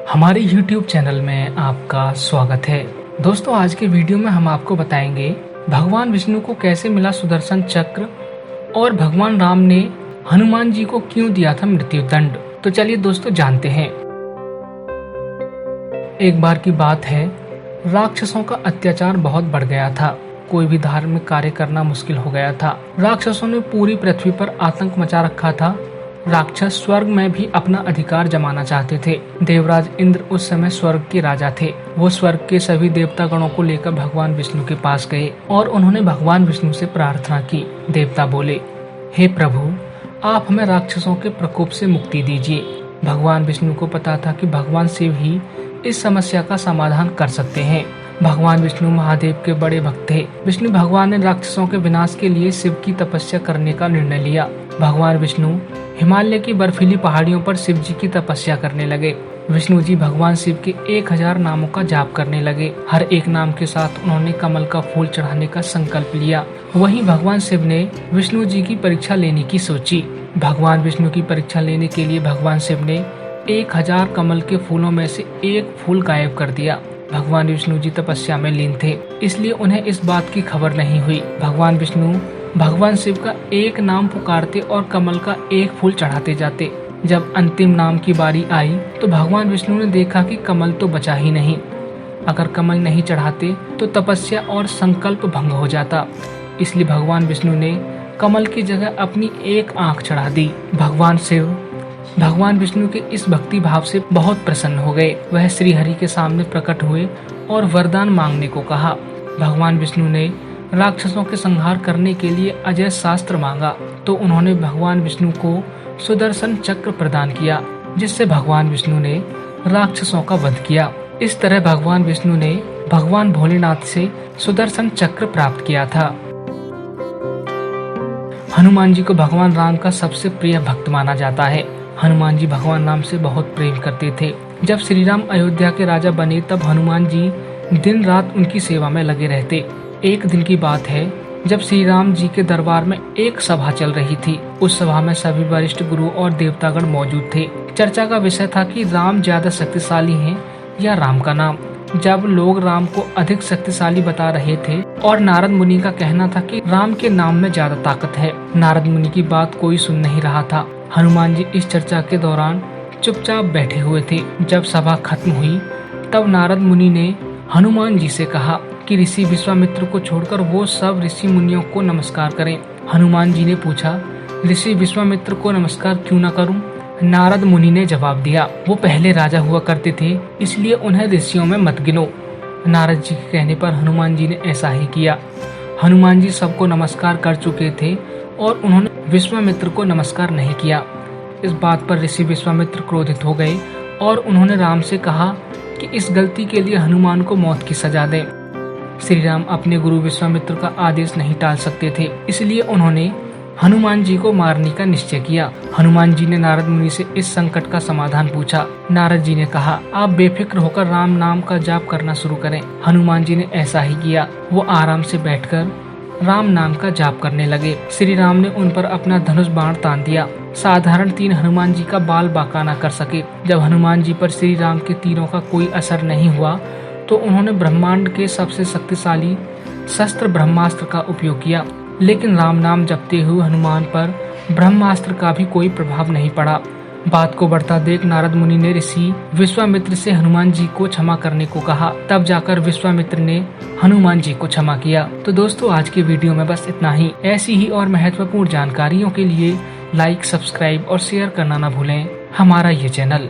हमारे YouTube channel में आपका स्वागत है। दोस्तों, आज के वीडियो में हम आपको बताएंगे भगवान विष्णु को कैसे मिला सुदर्शन चक्र और भगवान राम ने हनुमान जी को क्यों दिया था मृत्यु दंड। तो चलिए दोस्तों जानते हैं। एक बार की बात है, राक्षसों का अत्याचार बहुत बढ़ गया था। कोई भी धार्मिक कार्य करना मुश्किल हो गया था। राक्षसों ने पूरी पृथ्वी पर आतंक मचा रखा था। राक्षस स्वर्ग में भी अपना अधिकार जमाना चाहते थे। देवराज इंद्र उस समय स्वर्ग के राजा थे। वो स्वर्ग के सभी देवता गणों को लेकर भगवान विष्णु के पास गए और उन्होंने भगवान विष्णु से प्रार्थना की। देवता बोले, हे प्रभु, आप हमें राक्षसों के प्रकोप से मुक्ति दीजिए। भगवान विष्णु को पता था कि भगवान शिव ही इस समस्या का समाधान कर सकते हैं। भगवान विष्णु महादेव के बड़े भक्त थे। विष्णु भगवान ने राक्षसों के विनाश के लिए शिव की तपस्या करने का निर्णय लिया। भगवान विष्णु हिमालय की बर्फीली पहाड़ियों पर शिव जी की तपस्या करने लगे। विष्णु जी भगवान शिव के 1000 नामों का जाप करने लगे। हर एक नाम के साथ उन्होंने कमल का फूल चढ़ाने का संकल्प लिया। वहीं भगवान शिव ने विष्णु जी की परीक्षा लेने की सोची। भगवान विष्णु की परीक्षा लेने के लिए भगवान शिव ने 1000 कमल के फूलों में से एक फूल गायब कर दिया। भगवान विष्णु जी तपस्या में लीन थे, इसलिए उन्हें इस बात की खबर नहीं हुई। भगवान विष्णु भगवान शिव का एक नाम पुकारते और कमल का एक फूल चढ़ाते जाते। जब अंतिम नाम की बारी आई तो भगवान विष्णु ने देखा कि कमल तो बचा ही नहीं। अगर कमल नहीं चढ़ाते तो तपस्या और संकल्प भंग हो जाता। इसलिए भगवान विष्णु ने कमल की जगह अपनी एक आंख चढ़ा दी। भगवान शिव भगवान विष्णु के इस भक्ति भाव से बहुत प्रसन्न हो गए। वह श्री हरि के सामने प्रकट हुए और वरदान मांगने को कहा। भगवान विष्णु ने राक्षसों के संहार करने के लिए अजय शास्त्र मांगा तो उन्होंने भगवान विष्णु को सुदर्शन चक्र प्रदान किया, जिससे भगवान विष्णु ने राक्षसों का वध किया। इस तरह भगवान विष्णु ने भगवान भोलेनाथ से सुदर्शन चक्र प्राप्त किया था। हनुमान जी को भगवान राम का सबसे प्रिय भक्त माना जाता है। हनुमान जी भगवान राम से बहुत प्रेम करते थे। जब श्री राम अयोध्या के राजा बने तब हनुमान जी दिन रात उनकी सेवा में लगे रहते। एक दिन की बात है, जब श्री राम जी के दरबार में एक सभा चल रही थी। उस सभा में सभी वरिष्ठ गुरु और देवतागण मौजूद थे। चर्चा का विषय था कि राम ज्यादा शक्तिशाली हैं या राम का नाम। जब लोग राम को अधिक शक्तिशाली बता रहे थे और नारद मुनि का कहना था कि राम के नाम में ज्यादा ताकत है। नारद मुनि की बात कोई सुन नहीं रहा था। हनुमान जी इस चर्चा के दौरान चुपचाप बैठे हुए थे। जब सभा खत्म हुई तब नारद मुनि ने हनुमान जी से कहा कि ऋषि विश्वामित्र को छोड़कर वो सब ऋषि मुनियों को नमस्कार करें। हनुमान जी ने पूछा, ऋषि विश्वामित्र को नमस्कार क्यों न करूं? नारद मुनि ने जवाब दिया, वो पहले राजा हुआ करते थे, इसलिए उन्हें ऋषियों में मत गिनो। नारद जी के कहने पर हनुमान जी ने ऐसा ही किया। हनुमान जी सबको नमस्कार कर चुके थे और उन्होंने विश्वामित्र को नमस्कार नहीं किया। इस बात पर ऋषि विश्वामित्र क्रोधित हो गए और उन्होंने राम से कहा कि इस गलती के लिए हनुमान को मौत की सजा दें। श्री राम अपने गुरु विश्वामित्र का आदेश नहीं टाल सकते थे, इसलिए उन्होंने हनुमान जी को मारने का निश्चय किया। हनुमान जी ने नारद मुनि से इस संकट का समाधान पूछा। नारद जी ने कहा, आप बेफिक्र होकर राम नाम का जाप करना शुरू करें। हनुमान जी ने ऐसा ही किया। वो आराम से बैठकर राम नाम का जाप करने लगे। श्री राम ने उन पर अपना धनुष बाण तान दिया। साधारण तीर हनुमान जी का बाल बांका न कर सके। जब हनुमान जी पर श्री राम के तीरों का कोई असर नहीं हुआ तो उन्होंने ब्रह्मांड के सबसे शक्तिशाली शस्त्र ब्रह्मास्त्र का उपयोग किया, लेकिन राम नाम जपते हुए हनुमान पर ब्रह्मास्त्र का भी कोई प्रभाव नहीं पड़ा। बात को बढ़ता देख नारद मुनि ने ऋषि विश्वामित्र से हनुमान जी को क्षमा करने को कहा। तब जाकर विश्वामित्र ने हनुमान जी को क्षमा किया। तो दोस्तों, आज के वीडियो में बस इतना ही। ऐसी ही और महत्वपूर्ण जानकारियों के लिए लाइक, सब्सक्राइब और शेयर करना न भूलें हमारा ये चैनल।